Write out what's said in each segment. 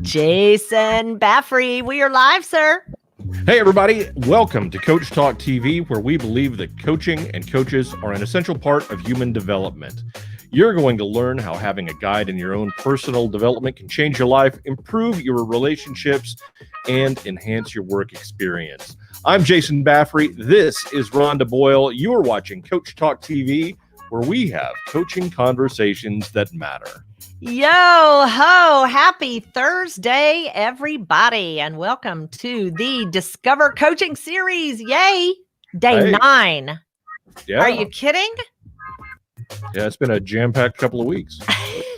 Jason Baffrey, we are live, sir. Hey, everybody. Welcome to Coach Talk TV, where we believe that coaching and coaches are an essential part of human development. You're going to learn how having a guide in your own personal development can change your life, improve your relationships, and enhance your work experience. I'm Jason Baffrey. This is Rhonda Boyle. You are watching Coach Talk TV, where we have coaching conversations that matter. Yo ho, happy Thursday, everybody, and welcome to the Discover Coaching Series. Yay, day 9. Yeah. Are you kidding? Yeah, it's been a jam-packed couple of weeks.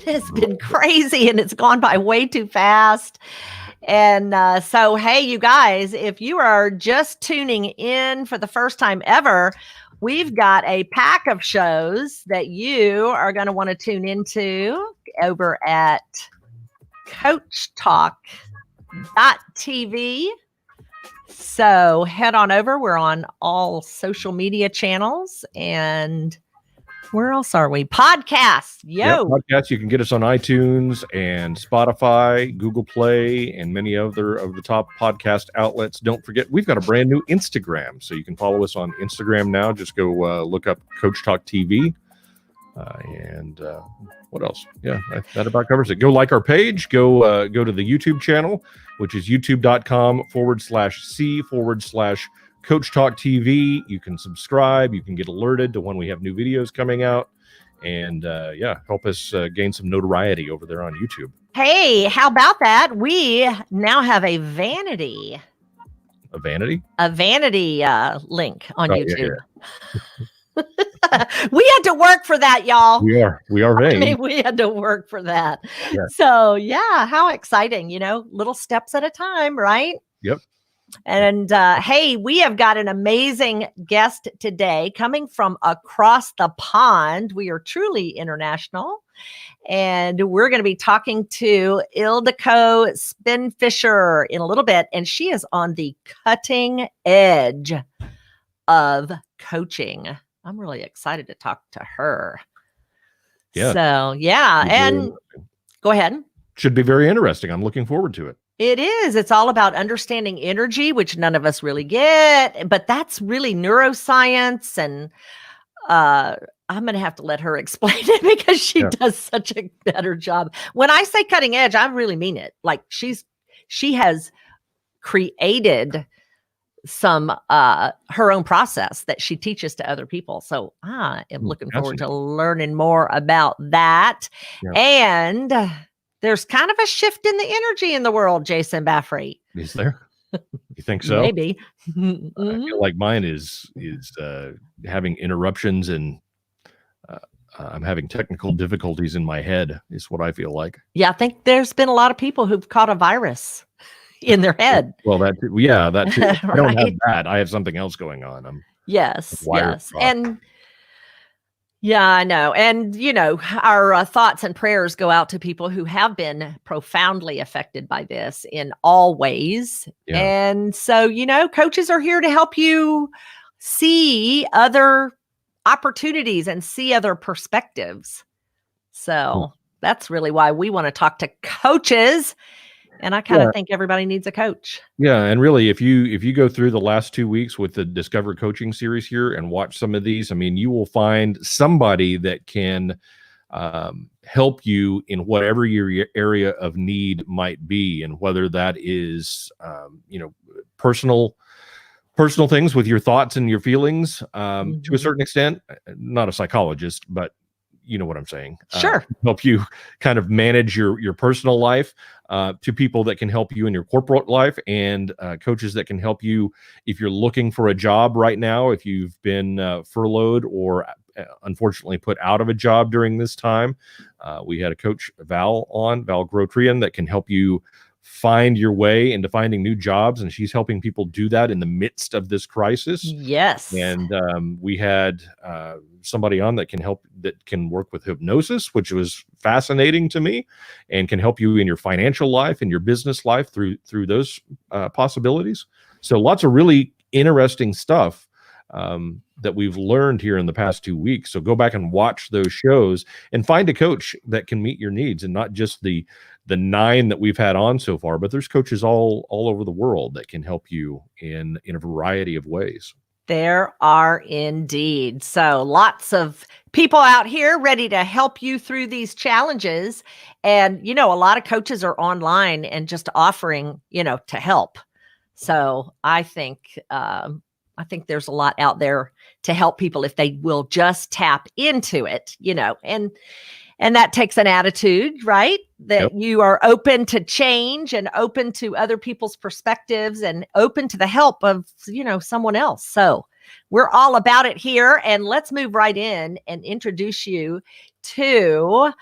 It has been crazy, and it's gone by way too fast. And so, hey, you guys, if you are just tuning in for the first time ever, we've got a pack of shows that you are going to want to tune into over at CoachTalk.tv. So head on over. We're on all social media channels. And where else are we? Podcasts. Yo. Podcasts. You can get us on iTunes and Spotify, Google Play, and many other of the top podcast outlets. Don't forget, we've got a brand new Instagram. So you can follow us on Instagram now. Just go look up Coach Talk TV. And what else? Yeah, that about covers it. Go like our page. Go to the YouTube channel, which is youtube.com/C/Coach Talk TV. You can subscribe. You can get alerted to when we have new videos coming out. And help us gain some notoriety over there on YouTube. Hey, how about that? We now have a vanity. A vanity? A vanity link on YouTube. Yeah. We had to work for that, y'all. We are vain. I mean, we had to work for that. Yeah. So yeah, how exciting, little steps at a time, right? Yep. And hey, we have got an amazing guest today coming from across the pond. We are truly international. And we're going to be talking to Ildiko SpinFisher in a little bit. And she is on the cutting edge of coaching. I'm really excited to talk to her. Yeah. So, yeah. And go ahead. Should be very interesting. I'm looking forward to it. It is. It's all about understanding energy, which none of us really get. But that's really neuroscience. And I'm going to have to let her explain it because she does such a better job. When I say cutting edge, I really mean it. Like she has created some her own process that she teaches to other people. So I am looking forward to learning more about that. Yeah. And there's kind of a shift in the energy in the world, Jason Baffrey. Is there? You think so? Maybe. I feel like mine is having interruptions and I'm having technical difficulties in my head is what I feel like. Yeah, I think there's been a lot of people who've caught a virus in their head. Well, that too. Right? I don't have that. I have something else going on. Yes. And yeah, I know. And, our thoughts and prayers go out to people who have been profoundly affected by this in all ways. Yeah. And so, coaches are here to help you see other opportunities and see other perspectives. So that's really why we want to talk to coaches. And I kind of think everybody needs a coach. Yeah. And really, if you go through the last 2 weeks with the Discover Coaching series here and watch some of these, I mean, you will find somebody that can help you in whatever your area of need might be. And whether that is, personal things with your thoughts and your feelings to a certain extent. Not a psychologist, but you know what I'm saying. Sure. Help you kind of manage your personal life, to people that can help you in your corporate life, and coaches that can help you if you're looking for a job right now, if you've been furloughed or unfortunately put out of a job during this time. We had a coach, Val Grotrian, that can help you find your way into finding new jobs, and she's helping people do that in the midst of this crisis. Yes. And we had somebody on that can work with hypnosis, which was fascinating to me, and can help you in your financial life and your business life through those possibilities. So lots of really interesting stuff. that we've learned here in the past 2 weeks. So go back and watch those shows and find a coach that can meet your needs, and not just the 9 that we've had on so far, but there's coaches all over the world that can help you in a variety of ways. There are indeed. So lots of people out here ready to help you through these challenges. And, a lot of coaches are online and just offering, to help. So I think there's a lot out there to help people if they will just tap into it, and that takes an attitude, right? That you are open to change and open to other people's perspectives and open to the help of, someone else. So we're all about it here. And let's move right in and introduce you to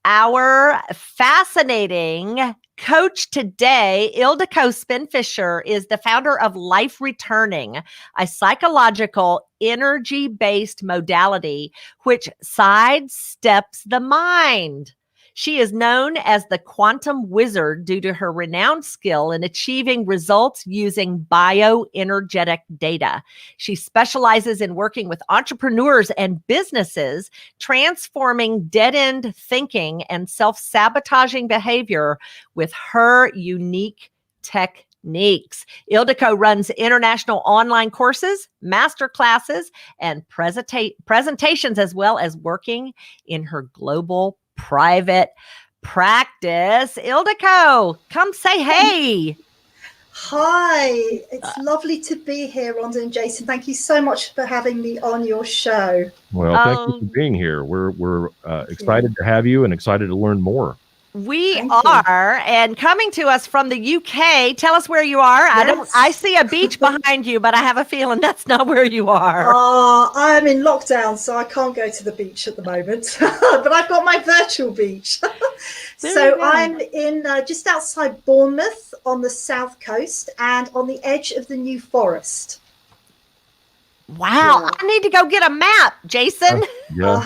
our fascinating coach today. Ildiko SpinFisher is the founder of Retuning, a psychological energy-based modality which sidesteps the mind. She is known as the quantum wizard due to her renowned skill in achieving results using bioenergetic data. She specializes in working with entrepreneurs and businesses, transforming dead-end thinking and self-sabotaging behavior with her unique techniques. Ildiko runs international online courses, masterclasses, and presentations, as well as working in her global private practice. Ildiko, come say hey. Hi, it's lovely to be here, Rhonda and Jason. Thank you so much for having me on your show. Well, thank you for being here. We're excited to have you and excited to learn more. We are, and coming to us from the UK. Tell us where you are. Yes. I see a beach behind you, but I have a feeling that's not where you are. I'm in lockdown, so I can't go to the beach at the moment. But I've got my virtual beach. So I'm in just outside Bournemouth on the south coast and on the edge of the New Forest. Wow, yeah. I need to go get a map, Jason. I'm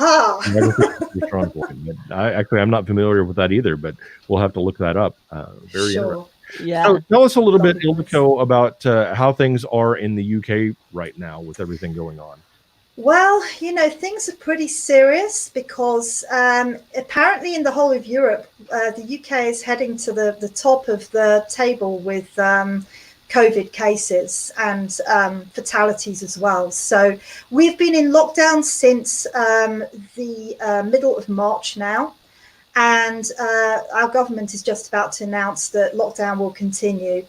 not familiar with that either, but we'll have to look that up. Very interesting. Yeah. So tell us a little bit, Ildiko, about how things are in the UK right now with everything going on. Well, things are pretty serious because apparently in the whole of Europe, the UK is heading to the top of the table with COVID cases and fatalities as well. So we've been in lockdown since the middle of March now, and our government is just about to announce that lockdown will continue.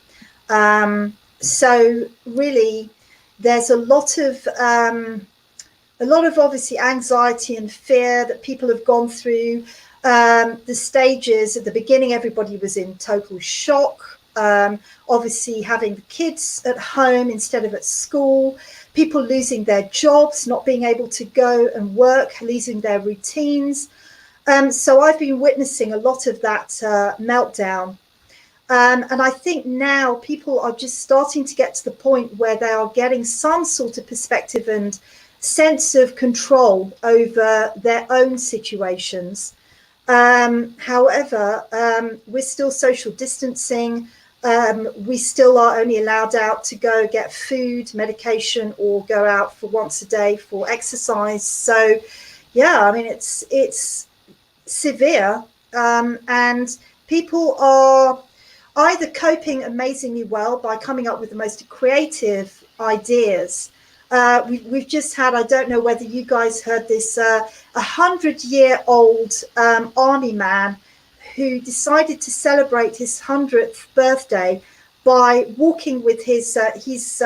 So really, there's a lot of obviously anxiety and fear that people have gone through. The stages at the beginning, everybody was in total shock. Obviously having the kids at home instead of at school, people losing their jobs, not being able to go and work, losing their routines. So I've been witnessing a lot of that meltdown. And I think now people are just starting to get to the point where they are getting some sort of perspective and sense of control over their own situations. However, we're still social distancing. We still are only allowed out to go get food, medication, or go out for once a day for exercise. So, yeah, I mean, it's severe, and people are either coping amazingly well by coming up with the most creative ideas. We've just had, I don't know whether you guys heard this, 100-year-old army man who decided to celebrate his 100th birthday by walking with his, he's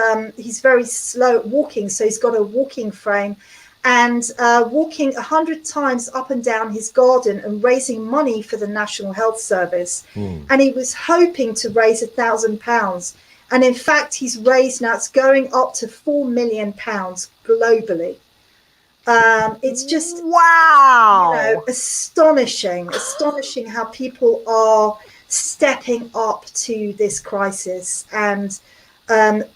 very slow at walking, so he's got a walking frame, and walking 100 times up and down his garden and raising money for the National Health Service. And he was hoping to raise £1,000. And in fact, he's raised, now it's going up to £4 million globally. It's just, wow, astonishing how people are stepping up to this crisis and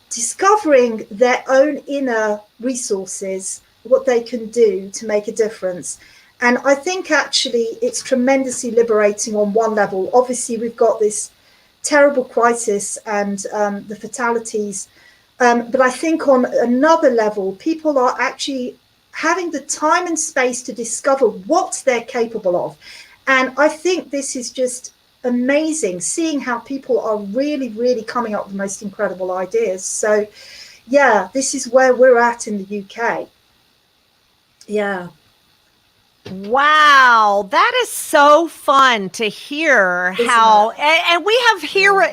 discovering their own inner resources, what they can do to make a difference. And I think actually it's tremendously liberating on one level. Obviously, we've got this terrible crisis and the fatalities But I think on another level, people are actually having the time and space to discover what they're capable of. And I think this is just amazing, seeing how people are really, really coming up with the most incredible ideas. So, yeah, this is where we're at in the UK. Yeah. Wow, that is so fun to hear. Isn't How it? and we have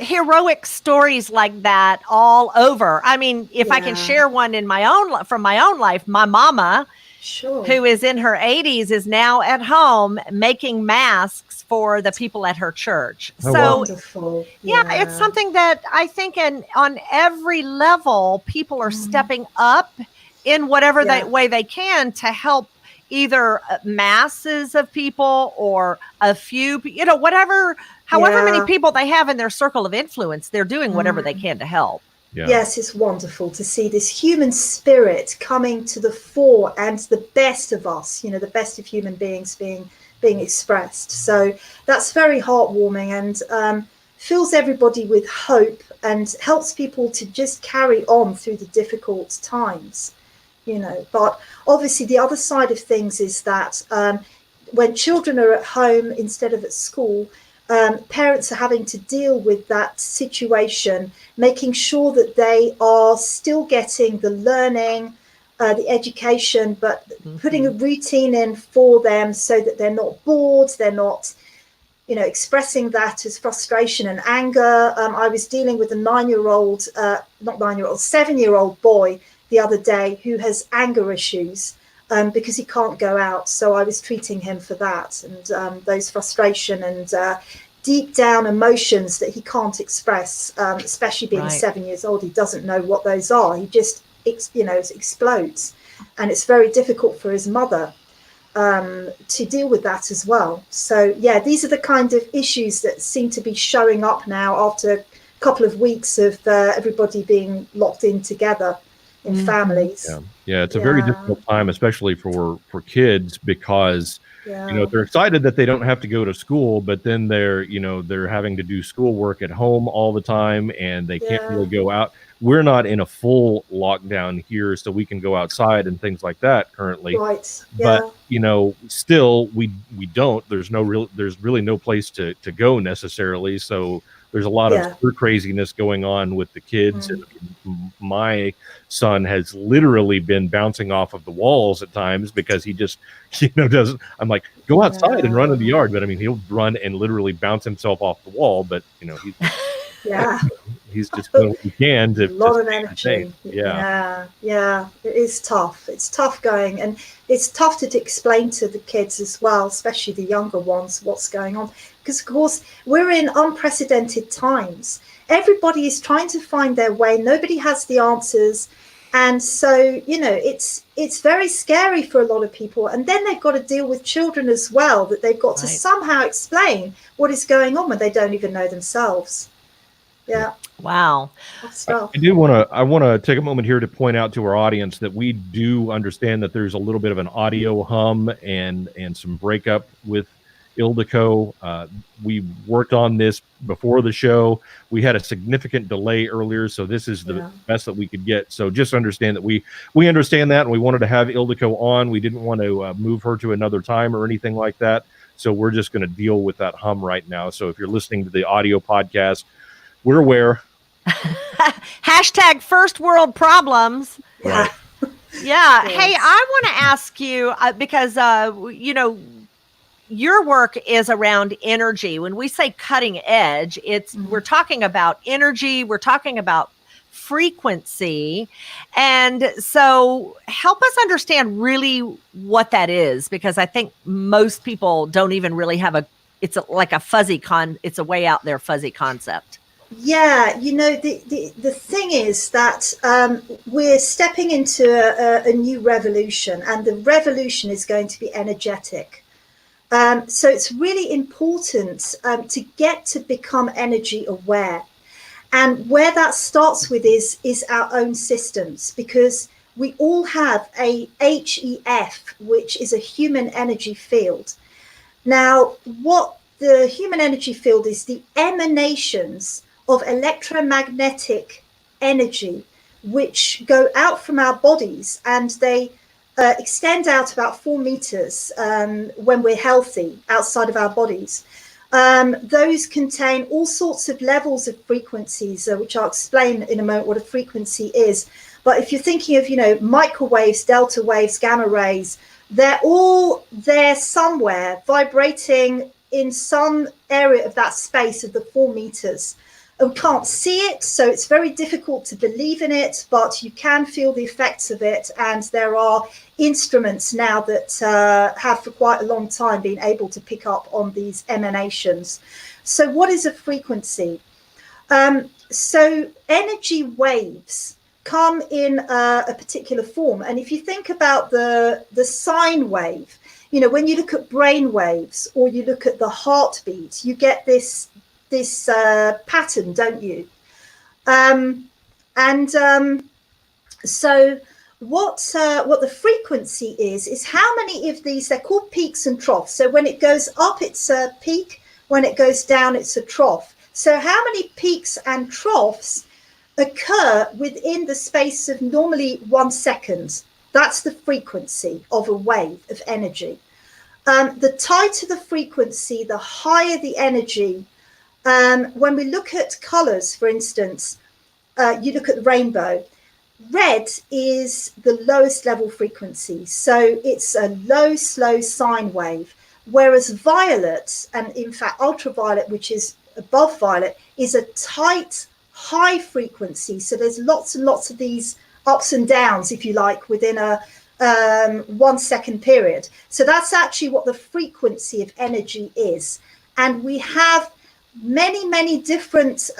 heroic stories like that all over. I mean, if I can Yeah. share one in my own from my own life, my mama, Sure. who is in her 80s, is now at home making masks for the people at her church. Oh, So wow. Wonderful. yeah, it's something that I think on every level, people are stepping up in whatever way they can to help either masses of people or a few, however many people they have in their circle of influence, they're doing whatever they can to help. Yeah. Yes, it's wonderful to see this human spirit coming to the fore and the best of us, the best of human beings being expressed. So that's very heartwarming and fills everybody with hope and helps people to just carry on through the difficult times. But obviously the other side of things is that when children are at home instead of at school, parents are having to deal with that situation, making sure that they are still getting the learning, the education, but putting a routine in for them so that they're not bored, they're not expressing that as frustration and anger. I was dealing with a 7-year-old boy the other day who has anger issues because he can't go out. So I was treating him for that and those frustration and deep down emotions that he can't express, especially being 7 years old. He doesn't know what those are. He just, explodes. And it's very difficult for his mother to deal with that as well. So, yeah, these are the kind of issues that seem to be showing up now after a couple of weeks of everybody being locked in together in families. Yeah, it's a very difficult time, especially for kids, because they're excited that they don't have to go to school, but then they're having to do schoolwork at home all the time, and they can't really go out. We're not in a full lockdown here, so we can go outside and things like that currently. Right. But still we don't. There's really no place to go necessarily. So there's a lot of craziness going on with the kids. And my son has literally been bouncing off of the walls at times because he just, doesn't. I'm like, go outside and run in the yard. But I mean, he'll run and literally bounce himself off the wall. But he's he's just doing what he can to. A lot of energy. Yeah. It is tough. It's tough going, and it's tough to explain to the kids as well, especially the younger ones, what's going on. Because of course we're in unprecedented times. Everybody is trying to find their way. Nobody has the answers. And so, it's very scary for a lot of people. And then they've got to deal with children as well, that they've got to somehow explain what is going on when they don't even know themselves. Yeah. Wow. I want to take a moment here to point out to our audience that we do understand that there's a little bit of an audio hum and some breakup with Ildiko. We worked on this before the show. We had a significant delay earlier, so this is the best that we could get. So just understand that we understand that, and we wanted to have Ildiko on. We didn't want to move her to another time or anything like that. So we're just going to deal with that hum right now. So if you're listening to the audio podcast, we're aware. Hashtag first world problems. Right. Yeah. Yes. Hey, I want to ask you because, your work is around energy. When we say cutting edge, we're talking about energy. We're talking about frequency. And so help us understand really what that is, because I think most people don't even really have it's a way out there fuzzy concept. Yeah, the thing is that we're stepping into a new revolution, and the revolution is going to be energetic. So it's really important to get to become energy aware. And where that starts with is our own systems, because we all have a HEF, which is a human energy field. Now, what the human energy field is the emanations of electromagnetic energy which go out from our bodies, and they extend out about 4 meters when we're healthy outside of our bodies. Those contain all sorts of levels of frequencies, which I'll explain in a moment what a frequency is. But if you're thinking of, microwaves, delta waves, gamma rays, they're all there somewhere, vibrating in some area of that space of the 4 meters. And we can't see it, so it's very difficult to believe in it, but you can feel the effects of it. And there are instruments now that have for quite a long time been able to pick up on these emanations. So what is a frequency? So energy waves come in a particular form. And if you think about the sine wave, when you look at brain waves or you look at the heartbeat, you get this pattern, don't you? So what the frequency is how many of these, they're called peaks and troughs. So when it goes up, it's a peak. When it goes down, it's a trough. So how many peaks and troughs occur within the space of normally 1 second? That's the frequency of a wave of energy. The tighter the frequency, the higher the energy. When we look at colors, for instance, you look at the rainbow. Red is the lowest level frequency, so it's a low, slow sine wave, whereas violet, and in fact ultraviolet, which is above violet, is a tight, high frequency. So there's lots and lots of these ups and downs, if you like, within a 1 second period. So that's actually what the frequency of energy is. And we have many different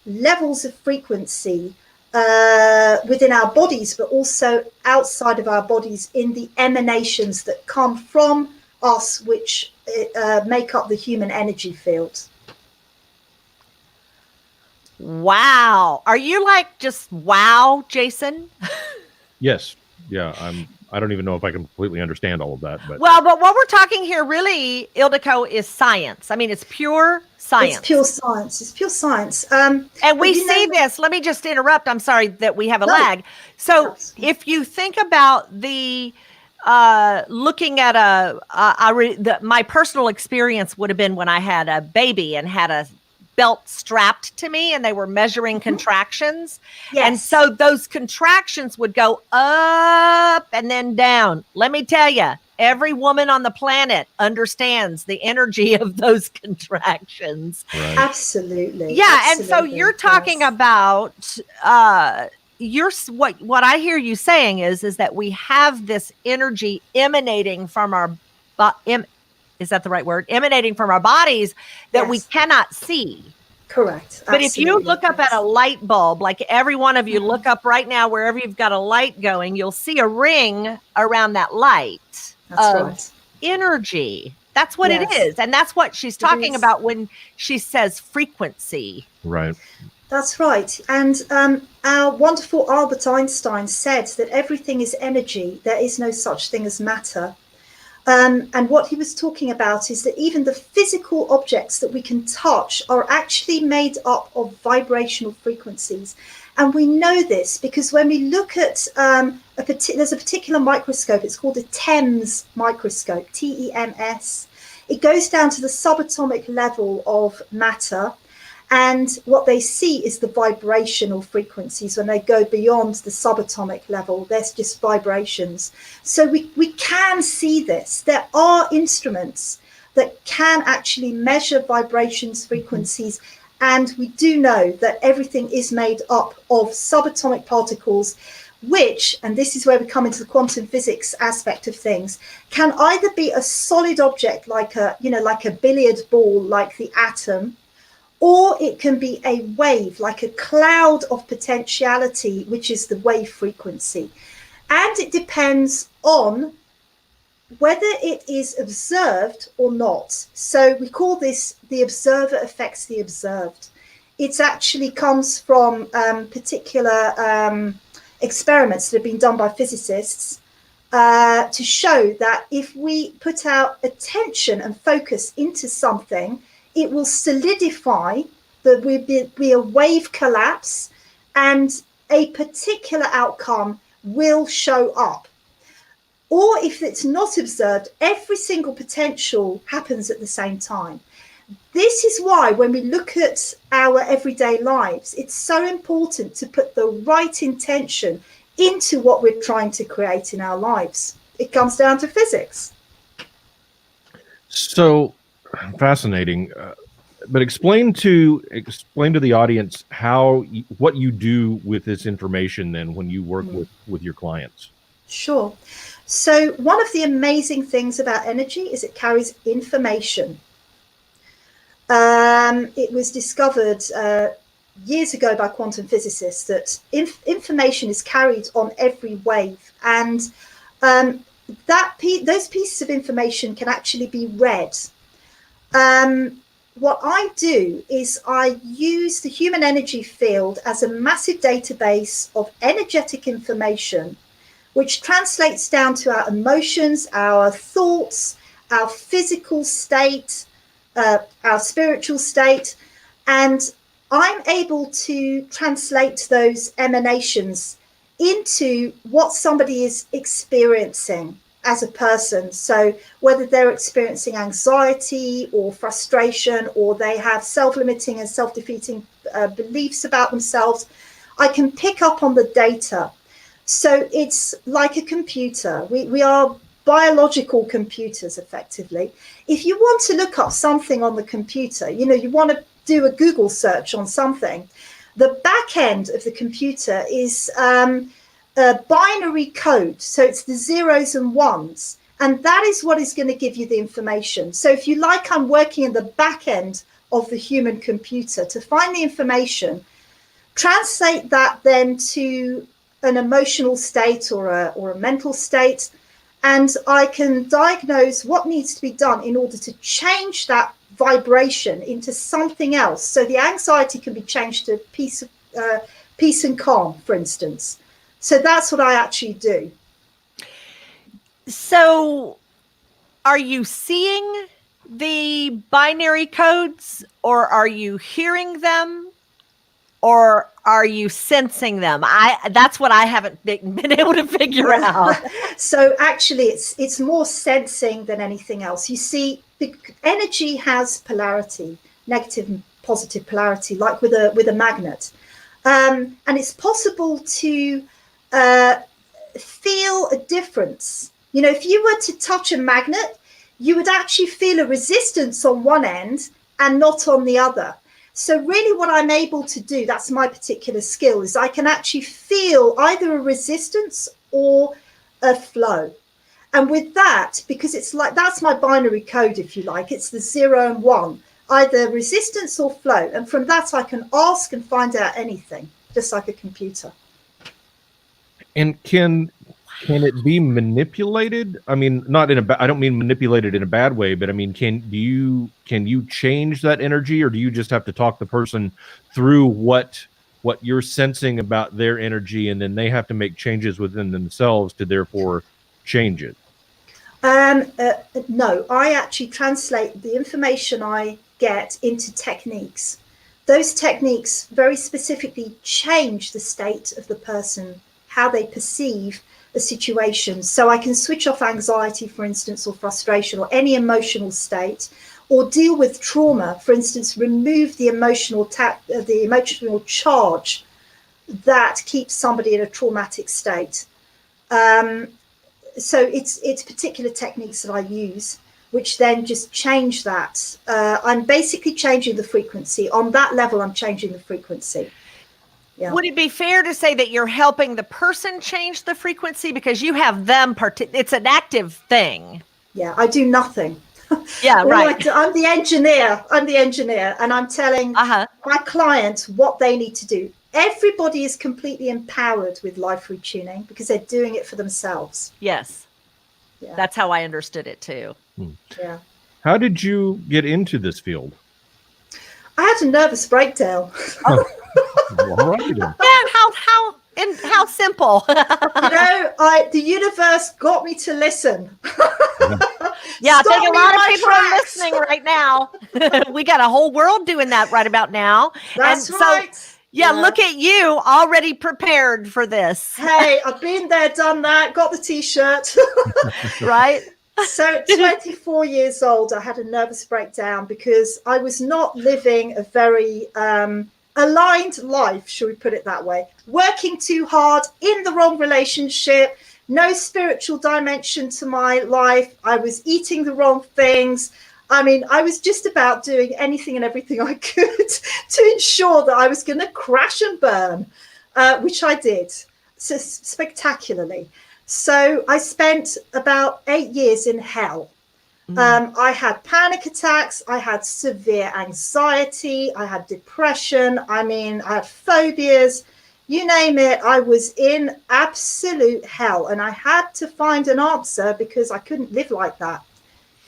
levels of frequency within our bodies, but also outside of our bodies in the emanations that come from us, which make up the human energy field. Wow. Are you like just wow, Jason? Yes. Yeah. I don't even know if I can completely understand all of that. But what we're talking here really, Ildiko, is science. I mean, it's pure science. It's pure science. It's pure science. And we see this. Let me just interrupt. I'm sorry that we have a lag. So if you think about the looking at my personal experience would have been when I had a baby and had a belt strapped to me and they were measuring contractions. Yes. And so those contractions would go up and then down. Let me tell you, every woman on the planet understands the energy of those contractions. Right. Absolutely. Yeah. Absolutely. And so you're talking about what I hear you saying is that we have this energy emanating from our is that the right word? Emanating from our bodies that we cannot see. Correct. But if you look up at a light bulb, like every one of you look up right now, wherever you've got a light going, you'll see a ring around that light. That's right. Energy. That's what it is. And that's what she's talking about when she says frequency. Right. That's right. And our wonderful Albert Einstein said that everything is energy. There is no such thing as matter. And what he was talking about is that even the physical objects that we can touch are actually made up of vibrational frequencies. And we know this because when we look at there's a particular microscope, it's called a TEMS microscope, TEMS. It goes down to the subatomic level of matter. And what they see is the vibrational frequencies. When they go beyond the subatomic level, there's just vibrations. So we can see this. There are instruments that can actually measure vibrations, frequencies, and we do know that everything is made up of subatomic particles, which, and this is where we come into the quantum physics aspect of things, can either be a solid object like a billiard ball, like the atom, or it can be a wave, like a cloud of potentiality, which is the wave frequency. And it depends on whether it is observed or not. So we call this the observer affects the observed. It actually comes from particular experiments that have been done by physicists to show that if we put our attention and focus into something, it will solidify, there will be a wave collapse, and a particular outcome will show up. Or if it's not observed, every single potential happens at the same time. This is why when we look at our everyday lives, it's so important to put the right intention into what we're trying to create in our lives. It comes down to physics. So fascinating. But explain to the audience what you do with this information then when you work with your clients. Sure. So one of the amazing things about energy is it carries information. It was discovered years ago by quantum physicists that information is carried on every wave, and those pieces of information can actually be read. What I do is I use the human energy field as a massive database of energetic information, which translates down to our emotions, our thoughts, our physical state, our spiritual state, and I'm able to translate those emanations into what somebody is experiencing as a person. So whether they're experiencing anxiety or frustration, or they have self-limiting and self-defeating beliefs about themselves, I can pick up on the data. So it's like a computer. We are biological computers, effectively. If you want to look up something on the computer, you want to do a Google search on something, the back end of the computer is a binary code. So it's the zeros and ones, and that is what is going to give you the information. So if you like, I'm working in the back end of the human computer to find the information, translate that then to an emotional state or a mental state, and I can diagnose what needs to be done in order to change that vibration into something else. So the anxiety can be changed to peace and calm, for instance. So that's what I actually do. So are you seeing the binary codes, or are you hearing them, or are you sensing them? That's what I haven't been able to figure out. So actually it's more sensing than anything else. You see, the energy has polarity, negative and positive polarity, like with a magnet. And it's possible to feel a difference. If you were to touch a magnet, you would actually feel a resistance on one end and not on the other. So really what I'm able to do, that's my particular skill, is I can actually feel either a resistance or a flow. And with that, because it's like, that's my binary code, if you like, it's the 0 and 1, either resistance or flow. And from that, I can ask and find out anything, just like a computer. And can it be manipulated? I mean, not in I don't mean manipulated in a bad way, but I mean, can you change that energy, or do you just have to talk the person through what you're sensing about their energy, and then they have to make changes within themselves to therefore change it? No, I actually translate the information I get into techniques. Those techniques very specifically change the state of the person, how they perceive a situation. So I can switch off anxiety, for instance, or frustration, or any emotional state, or deal with trauma, for instance, remove the emotional charge that keeps somebody in a traumatic state. So it's particular techniques that I use, which then just change that. I'm basically changing the frequency. On that level, I'm changing the frequency. Yeah. Would it be fair to say that you're helping the person change the frequency, because you have them it's an active thing? Yeah, I do nothing. Yeah, right. I'm the engineer, and I'm telling my clients what they need to do. Everybody is completely empowered with life retuning because they're doing it for themselves. Yes. Yeah. That's how I understood it too. Yeah. How did you get into this field? I had a nervous breakdown. Well, all right, then. Yeah, how simple. The universe got me to listen. Yeah, I think a lot of people are listening right now. We got a whole world doing that right about now. That's right. Yeah, look at you, already prepared for this. Hey, I've been there, done that, got the t-shirt. Right? So 24 years old, I had a nervous breakdown because I was not living a very aligned life, should we put it that way. Working too hard, in the wrong relationship, no spiritual dimension to my life. I was eating the wrong things. I mean, I was just about doing anything and everything I could to ensure that I was going to crash and burn, which I did so spectacularly. So I spent about 8 years in hell. I had panic attacks. I had severe anxiety. I had depression. I mean, I had phobias. You name it. I was in absolute hell. And I had to find an answer because I couldn't live like that.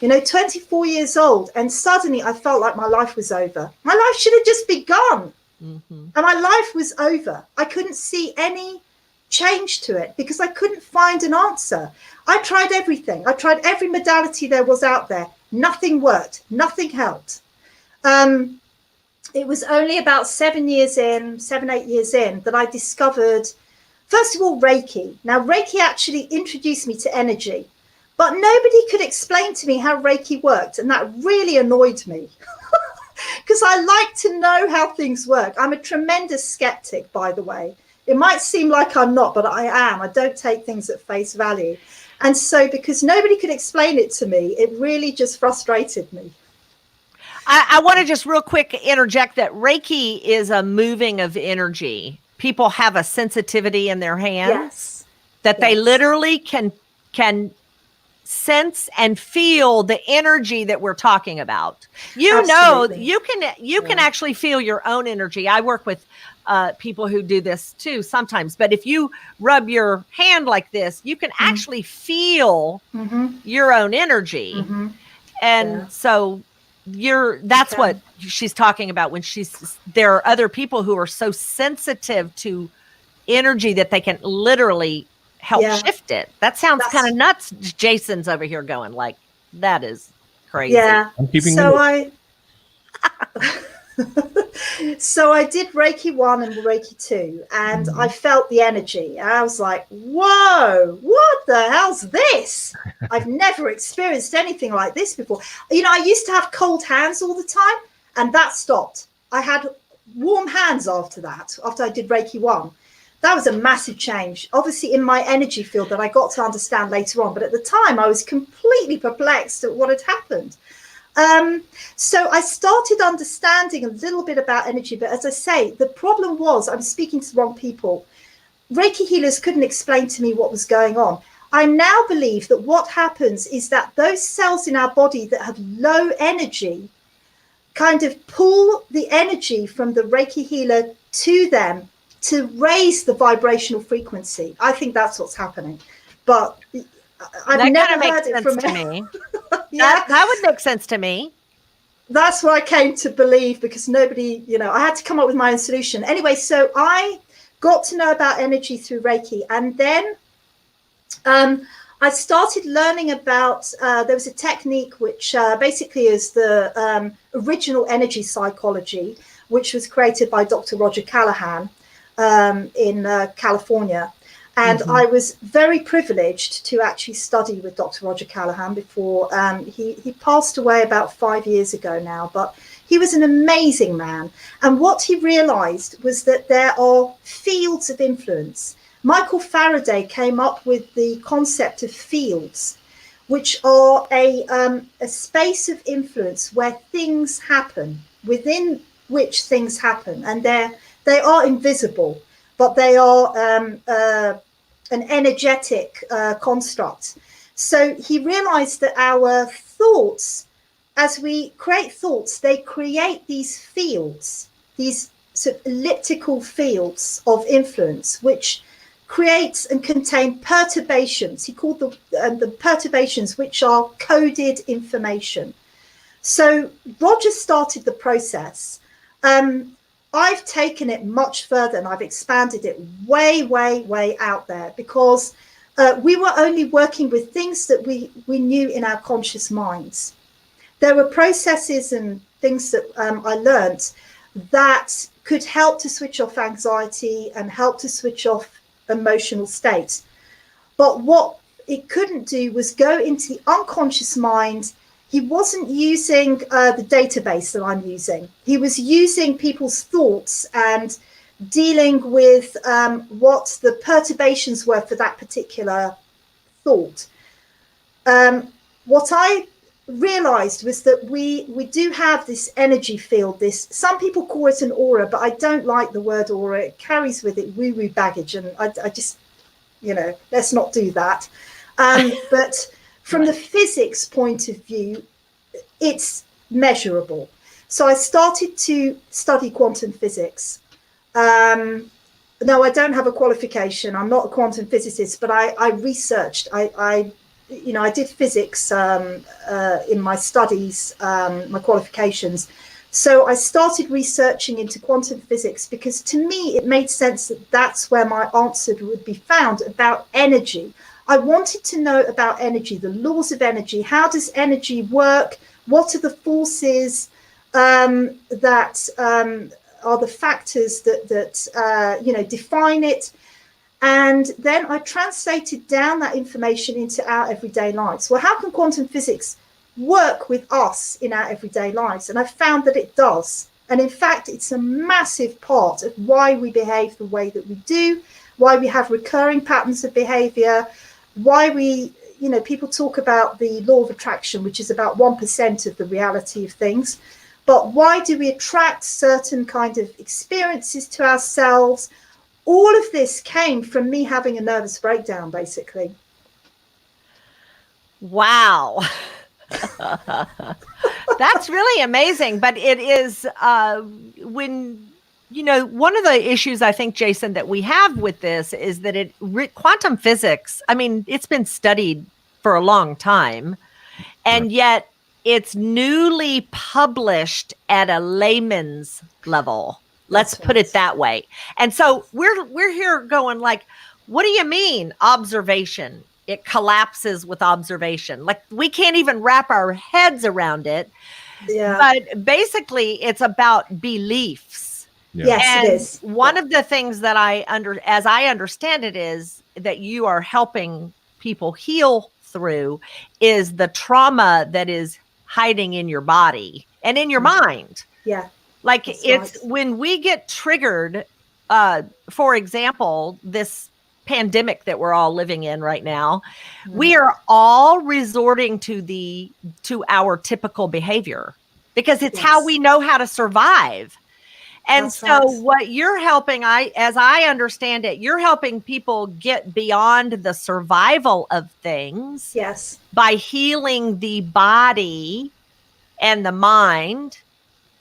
24 years old. And suddenly I felt like my life was over. My life should have just begun. And my life was over. I couldn't see any change to it because I couldn't find an answer. I tried everything. I tried every modality there was out there. Nothing worked. Nothing helped. It was only about 7, 8 years in that I discovered, first of all, Reiki. Now, Reiki actually introduced me to energy, but nobody could explain to me how Reiki worked. And that really annoyed me because I like to know how things work. I'm a tremendous skeptic, by the way. It might seem like I'm not, but I am. I don't take things at face value. And so because nobody could explain it to me, it really just frustrated me. I want to just real quick interject that Reiki is a moving of energy. People have a sensitivity in their hands that they literally can sense and feel the energy that we're talking about. Absolutely. You can actually feel your own energy. I work with people who do this too sometimes, but if you rub your hand like this, you can actually feel your own energy. And so that's what she's talking about when there are other people who are so sensitive to energy that they can literally help shift it. That sounds kind of nuts. Jason's over here going like, that is crazy. Yeah. I'm keeping So I did Reiki 1 and Reiki 2, and I felt the energy. I was like, whoa, what the hell's this? I've never experienced anything like this before. I used to have cold hands all the time, and that stopped. I had warm hands after that, after I did Reiki 1. That was a massive change, obviously in my energy field that I got to understand later on. But at the time, I was completely perplexed at what had happened. So I started understanding a little bit about energy. But as I say, the problem was I'm speaking to the wrong people. Reiki healers couldn't explain to me what was going on. I now believe that what happens is that those cells in our body that have low energy kind of pull the energy from the Reiki healer to them to raise the vibrational frequency. I think that's what's happening. But I've never heard it from me. That would make sense to me. That's what I came to believe because nobody, I had to come up with my own solution. Anyway, so I got to know about energy through Reiki. And then I started learning about, there was a technique which basically is the original energy psychology, which was created by Dr. Roger Callahan in California. And I was very privileged to actually study with Dr. Roger Callahan before he passed away about 5 years ago now. But he was an amazing man. And what he realized was that there are fields of influence. Michael Faraday came up with the concept of fields, which are a space of influence where things happen, within which things happen. And they are invisible, but they are an energetic construct. So he realized that our thoughts, as we create thoughts, they create these fields, these sort of elliptical fields of influence, which creates and contain perturbations. He called the perturbations, which are coded information. So Roger started the process. I've taken it much further and I've expanded it way, way, way out there because we were only working with things that we knew in our conscious minds. There were processes and things that I learned that could help to switch off anxiety and help to switch off emotional states. But what it couldn't do was go into the unconscious mind. He wasn't using the database that I'm using. He was using people's thoughts and dealing with what the perturbations were for that particular thought. What I realized was that we do have this energy field. Some people call it an aura, but I don't like the word aura. It carries with it woo-woo baggage, and I just, let's not do that. But from the physics point of view, it's measurable. So I started to study quantum physics. No, I don't have a qualification. I'm not a quantum physicist, but I researched. I did physics in my studies, my qualifications. So I started researching into quantum physics because to me, it made sense that that's where my answer would be found about energy. I wanted to know about energy, the laws of energy. How does energy work? What are the forces that are the factors that define it? And then I translated down that information into our everyday lives. Well, how can quantum physics work with us in our everyday lives? And I found that it does. And in fact, it's a massive part of why we behave the way that we do, why we have recurring patterns of behavior, why we, people talk about the law of attraction, which is about 1% of the reality of things. But why do we attract certain kind of experiences to ourselves? All of this came from me having a nervous breakdown, basically. Wow. That's really amazing. But it is when, one of the issues I think, Jason, that we have with this is that quantum physics, it's been studied for a long time, and yet it's newly published at a layman's level. Let's put it that way. And so we're here going like, what do you mean observation? It collapses with observation. Like we can't even wrap our heads around it. Yeah. But basically it's about beliefs. Yeah. Yes, and it is. One of the things that as I understand it is that you are helping people heal through is the trauma that is hiding in your body and in your mind. Yeah. Like it's right. When we get triggered, for example, this pandemic that we're all living in right now, we are all resorting to our typical behavior because it's how we know how to survive. And that's so right. What you're helping, as I understand it, you're helping people get beyond the survival of things. Yes. By healing the body and the mind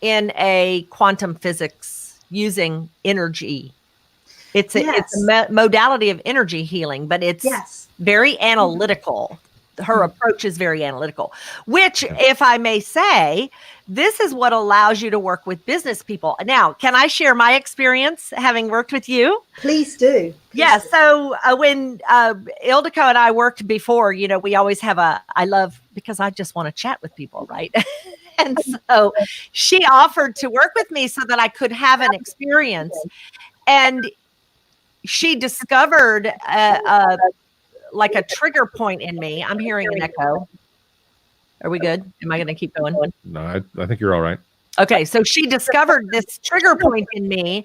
in a quantum physics using energy. It's a modality of energy healing, but it's very analytical. Her approach is very analytical, which, if I may say, this is what allows you to work with business people. Now, can I share my experience having worked with you? Please do. Yes. So when Ildiko and I worked before, we always have because I just want to chat with people, right? And so she offered to work with me so that I could have an experience. And she discovered like a trigger point in me. I'm hearing an echo. Are we good? Am I going to keep going? No, I think you're all right. Okay. So she discovered this trigger point in me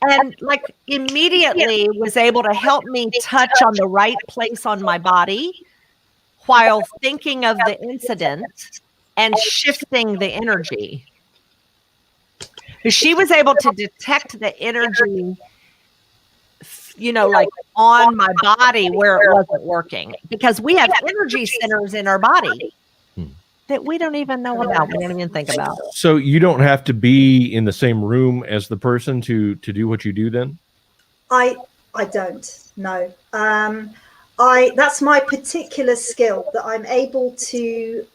and like immediately was able to help me touch on the right place on my body while thinking of the incident and shifting the energy. She was able to detect the energy, like on my body where it wasn't working, because we have energy centers in our body that we don't even know about. We don't even think about. So you don't have to be in the same room as the person to do what you do then? I don't know. That's my particular skill, that I'm able to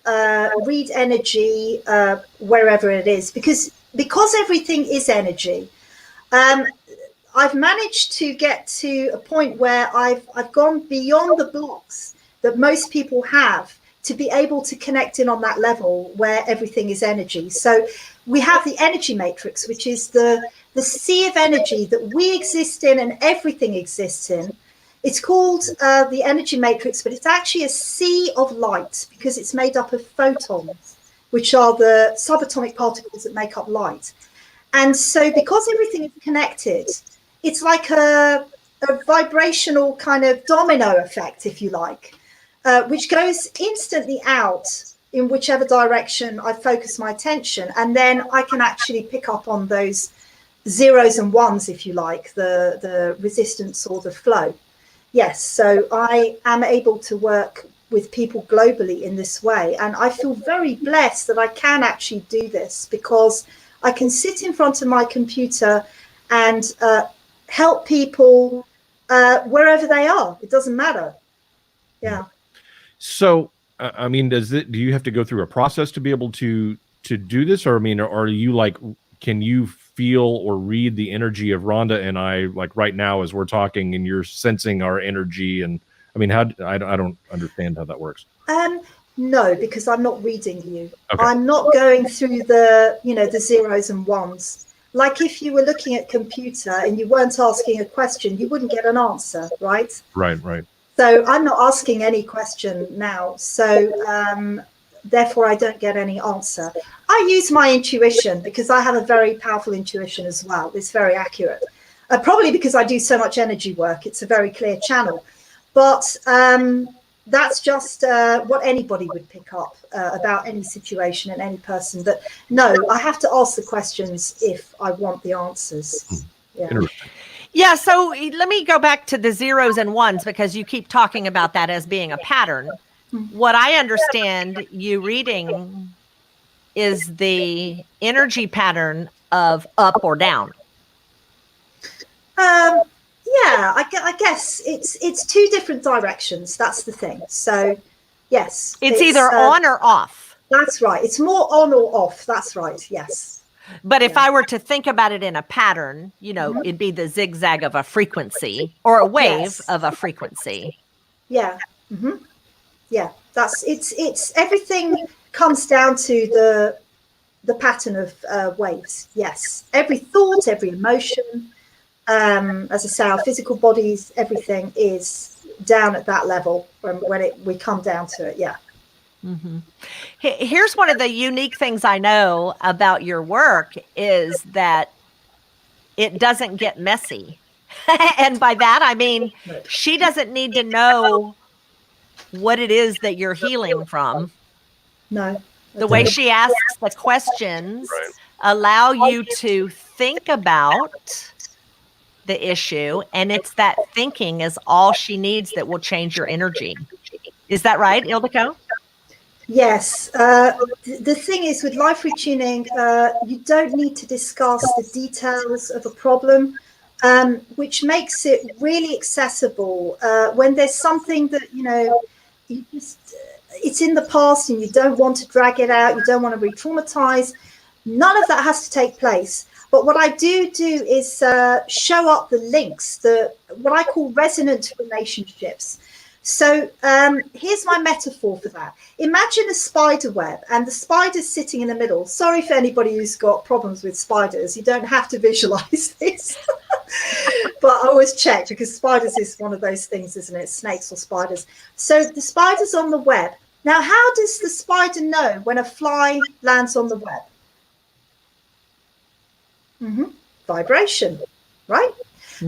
read energy wherever it is, because everything is energy. I've managed to get to a point where I've gone beyond the blocks that most people have to be able to connect in on that level where everything is energy. So we have the energy matrix, which is the the sea of energy that we exist in and everything exists in. It's called the energy matrix, but it's actually a sea of light because it's made up of photons, which are the subatomic particles that make up light. And so because everything is connected, it's like a vibrational kind of domino effect, if you like, which goes instantly out in whichever direction I focus my attention. And then I can actually pick up on those zeros and ones, if you like, the resistance or the flow. Yes, so I am able to work with people globally in this way. And I feel very blessed that I can actually do this because I can sit in front of my computer and help people wherever they are. It doesn't matter. Yeah. So, I mean, do you have to go through a process to be able to do this? Or, I mean, are you like, can you feel or read the energy of Rhonda and I, like right now as we're talking, and you're sensing our energy? And I mean, I don't understand how that works. No, because I'm not reading you. Okay. I'm not going through the zeros and ones. Like if you were looking at computer and you weren't asking a question, you wouldn't get an answer, right? Right. So I'm not asking any question now. So therefore, I don't get any answer. I use my intuition because I have a very powerful intuition as well. It's very accurate. Probably because I do so much energy work. It's a very clear channel. But that's just what anybody would pick up about any situation and any person. That no, I have to ask the questions if I want the answers. Yeah. Interesting. Yeah, so let me go back to the zeros and ones because you keep talking about that as being a pattern. What I understand you reading is the energy pattern of up or down. Yeah, I guess it's two different directions. That's the thing. So, yes. It's either on or off. That's right. It's more on or off. That's right. Yes. But if I were to think about it in a pattern, it'd be the zigzag of a frequency or a wave of a frequency. Yeah. Yeah. It's everything comes down to the pattern of waves. Yes. Every thought, every emotion, as I say, our physical bodies, everything is down at that level when we come down to it. Yeah. Mm-hmm. Here's one of the unique things I know about your work is that it doesn't get messy. And by that, I mean, she doesn't need to know what it is that you're healing from. No. The way she asks the questions allow you to think about the issue, and it's that thinking is all she needs that will change your energy. Is that right, Ildiko? Yes. The thing is with life retuning, you don't need to discuss the details of a problem, which makes it really accessible. When there's something that, it's in the past and you don't want to drag it out, you don't want to re-traumatize, none of that has to take place. But what I do is show up the links, what I call resonant relationships. So here's my metaphor for that. Imagine a spider web and the spider's sitting in the middle. Sorry for anybody who's got problems with spiders. You don't have to visualize this. But I always check because spiders is one of those things, isn't it? Snakes or spiders. So the spider's on the web. Now, how does the spider know when a fly lands on the web? Vibration, right?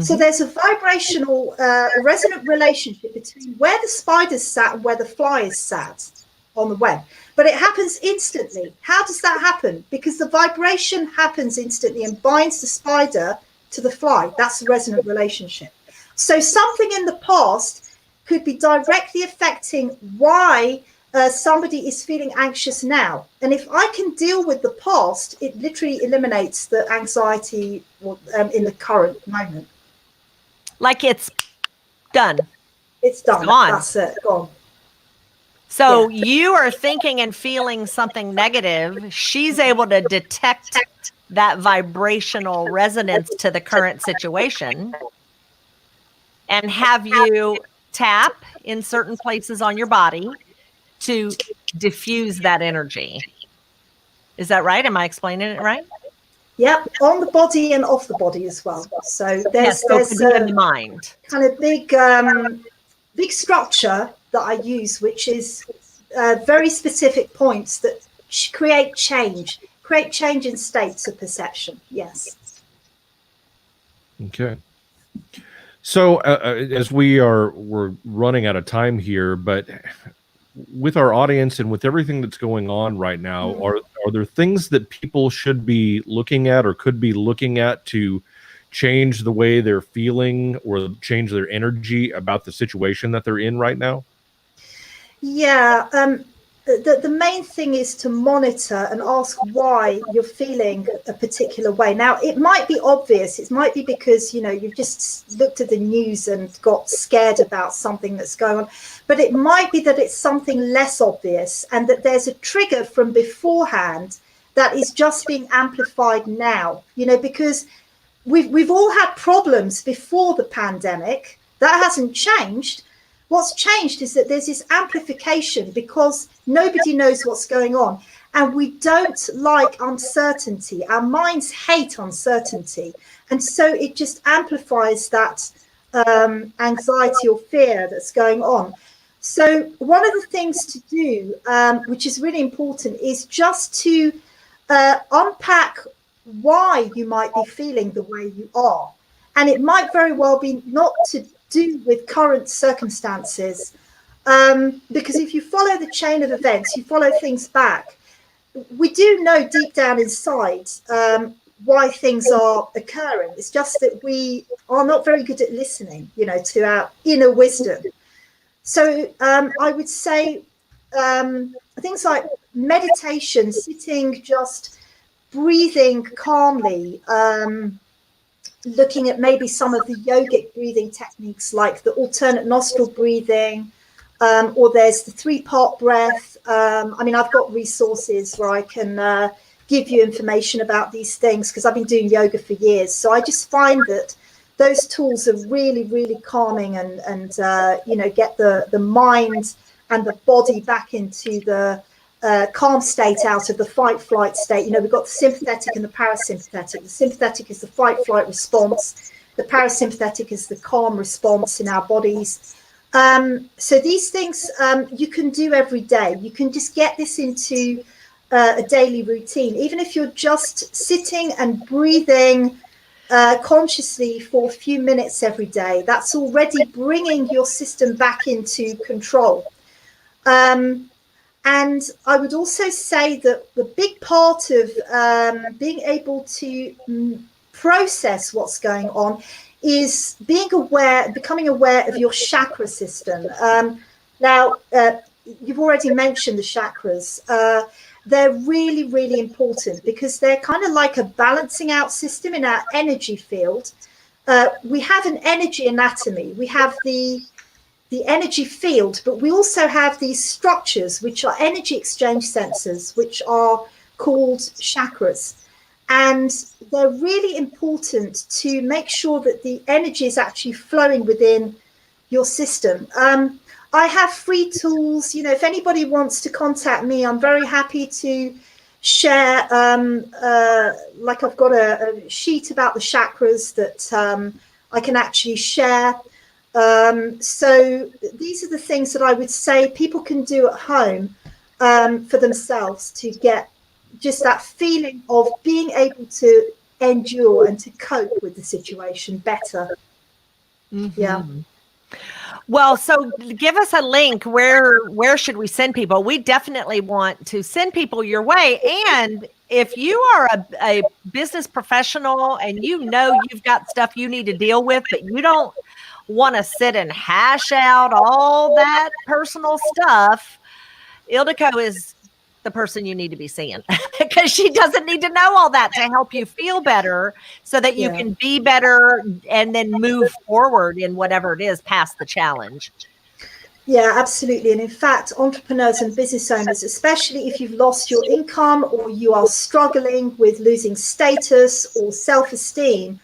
So there's a vibrational resonant relationship between where the spider's sat and where the fly is sat on the web. But it happens instantly. How does that happen? Because the vibration happens instantly and binds the spider to the fly. That's the resonant relationship. So something in the past could be directly affecting why somebody is feeling anxious now. And if I can deal with the past, it literally eliminates the anxiety in the current moment. Like it's done. It's done. It's gone. That's it. Gone. So you are thinking and feeling something negative. She's able to detect that vibrational resonance to the current situation and have you tap in certain places on your body to diffuse that energy. Is that right? Am I explaining it right? Yep, on the body and off the body as well. So there's in the mind. Kind of big structure that I use, which is very specific points that create change in states of perception. Yes. Okay. So as we're running out of time here, but with our audience and with everything that's going on right now, are there things that people should be looking at or could be looking at to change the way they're feeling or change their energy about the situation that they're in right now? Yeah. The main thing is to monitor and ask why you're feeling a particular way. Now, it might be obvious. It might be because, you've just looked at the news and got scared about something that's going on. But it might be that it's something less obvious and that there's a trigger from beforehand that is just being amplified now, because we've all had problems before the pandemic. That hasn't changed. What's changed is that there's this amplification because nobody knows what's going on. And we don't like uncertainty. Our minds hate uncertainty. And so it just amplifies that anxiety or fear that's going on. So one of the things to do, which is really important, is just to unpack why you might be feeling the way you are. And it might very well be not to do with current circumstances, because if you follow the chain of events, you follow things back, we do know deep down inside why things are occurring. It's just that we are not very good at listening, to our inner wisdom. So I would say things like meditation, sitting, just breathing calmly, looking at maybe some of the yogic breathing techniques like the alternate nostril breathing, or there's the 3-part breath. I've got resources where I can give you information about these things because I've been doing yoga for years. So I just find that those tools are really, really calming and get the mind and the body back into the calm state out of the fight-flight state. We've got the sympathetic and the parasympathetic. The sympathetic is the fight-flight response. The parasympathetic is the calm response in our bodies. So these things you can do every day. You can just get this into a daily routine. Even if you're just sitting and breathing consciously for a few minutes every day, that's already bringing your system back into control. And I would also say that the big part of being able to process what's going on is becoming aware of your chakra system. Now, you've already mentioned the chakras. They're really, really important because they're kind of like a balancing out system in our energy field. We have an energy anatomy. We have the energy field, but we also have these structures which are energy exchange sensors, which are called chakras, and they're really important to make sure that the energy is actually flowing within your system. I have free tools. If anybody wants to contact me, I'm very happy to share. Like I've got a sheet about the chakras that I can actually share. So these are the things that I would say people can do at home for themselves to get just that feeling of being able to endure and to cope with the situation better. Mm-hmm. Yeah. Well, so give us a link. Where should we send people? We definitely want to send people your way. And if you are a business professional and you've got stuff you need to deal with, but you don't want to sit and hash out all that personal stuff, Ildiko is the person you need to be seeing because she doesn't need to know all that to help you feel better so that you can be better and then move forward in whatever it is past the challenge. Yeah, absolutely. And in fact, entrepreneurs and business owners, especially if you've lost your income or you are struggling with losing status or self-esteem,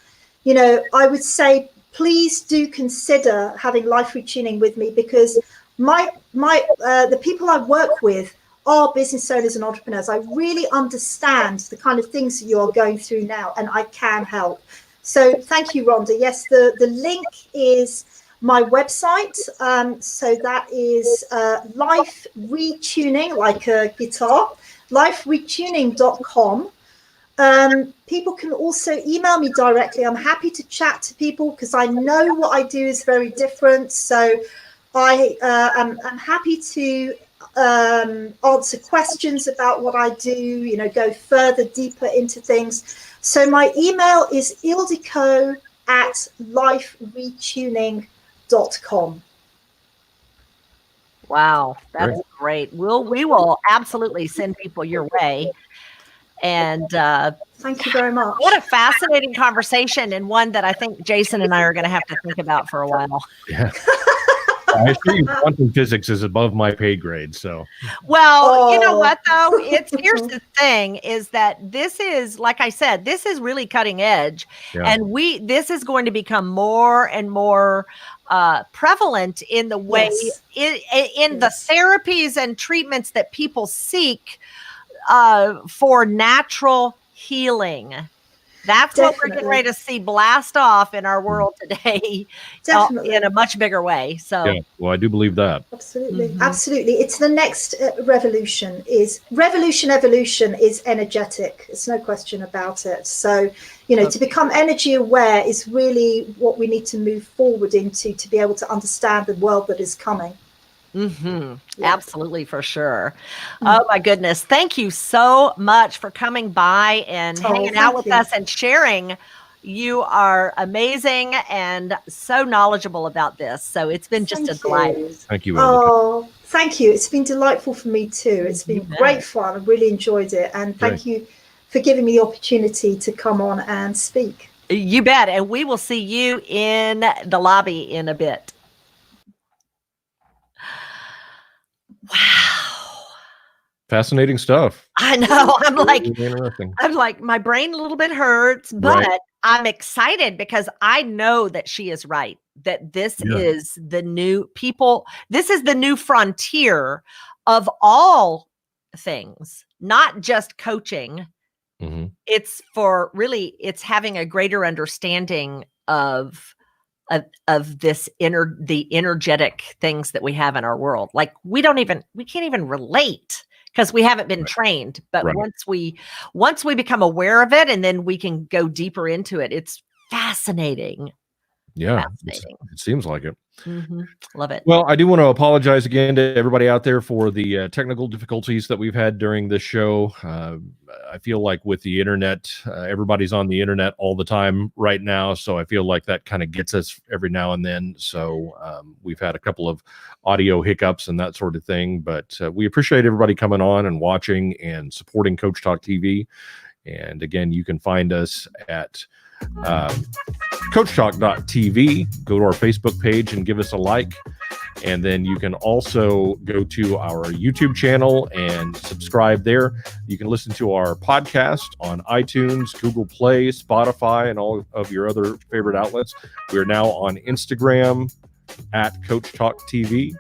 I would say, please do consider having life retuning with me because the people I work with are business owners and entrepreneurs. I really understand the kind of things that you are going through now, and I can help. So thank you, Rhonda. Yes, the link is my website. So that is Life Retuning, like a guitar, liferetuning.com. People can also email me directly. I'm happy to chat to people because I know what I do is very different. So I'm happy to answer questions about what I do, go further, deeper into things. So my email is ildiko@liferetuning.com. Wow, that's great. We will absolutely send people your way. And thank you very much. What a fascinating conversation, and one that I think Jason and I are going to have to think about for a while. Yeah. I assure you, quantum physics is above my pay grade. So, well, you know what though? Here's the thing: is that this is, like I said, this is really cutting edge, and this is going to become more and more prevalent in the way in the therapies and treatments that people seek for natural healing. That's what we're getting ready to see blast off in our world today, in a much bigger way. So, yeah, well, I do believe that. Absolutely, absolutely. It's the next revolution. Evolution is energetic. There's no question about it. So, to become energy aware is really what we need to move forward into to be able to understand the world that is coming. Absolutely, for sure. Oh my goodness. Thank you so much for coming by and hanging out with us and sharing. You are amazing and so knowledgeable about this. So it's been just a delight. Thank you. Oh, thank you. It's been delightful for me too. It's been great fun. I really enjoyed it. And thank you for giving me the opportunity to come on and speak. You bet. And we will see you in the lobby in a bit. Wow. Fascinating stuff. I know. I'm like, interesting. My brain a little bit hurts, but I'm excited because I know that she is right, that this is the new this is the new frontier of all things, not just coaching. It's for really, it's having a greater understanding of the energetic things that we have in our world. Like we can't even relate because we haven't been trained. But once we become aware of it, and then we can go deeper into it, it's fascinating. Yeah, it seems like it. Love it. Well, I do want to apologize again to everybody out there for the technical difficulties that we've had during this show. I feel like with the internet, everybody's on the internet all the time right now. So I feel like that kind of gets us every now and then. So we've had a couple of audio hiccups and that sort of thing. But we appreciate everybody coming on and watching and supporting Coach Talk TV. And again, you can find us at coachtalk.tv. Go to our Facebook page and give us a like, and then you can also go to our YouTube channel and subscribe there. You can listen to our podcast on iTunes, Google Play, Spotify, and all of your other favorite outlets. We are now on Instagram at Coach Talk TV,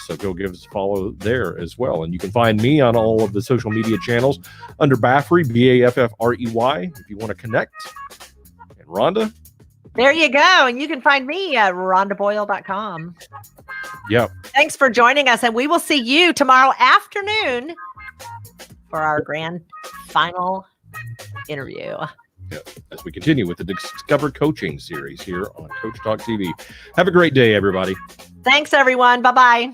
so go give us a follow there as well. And you can find me on all of the social media channels under Baffrey, Baffrey, if you want to connect. Rhonda? There you go. And you can find me at rhondaboyle.com. Yep. Thanks for joining us. And we will see you tomorrow afternoon for our grand final interview. Yep. As we continue with the Discover Coaching series here on Coach Talk TV. Have a great day, everybody. Thanks, everyone. Bye-bye.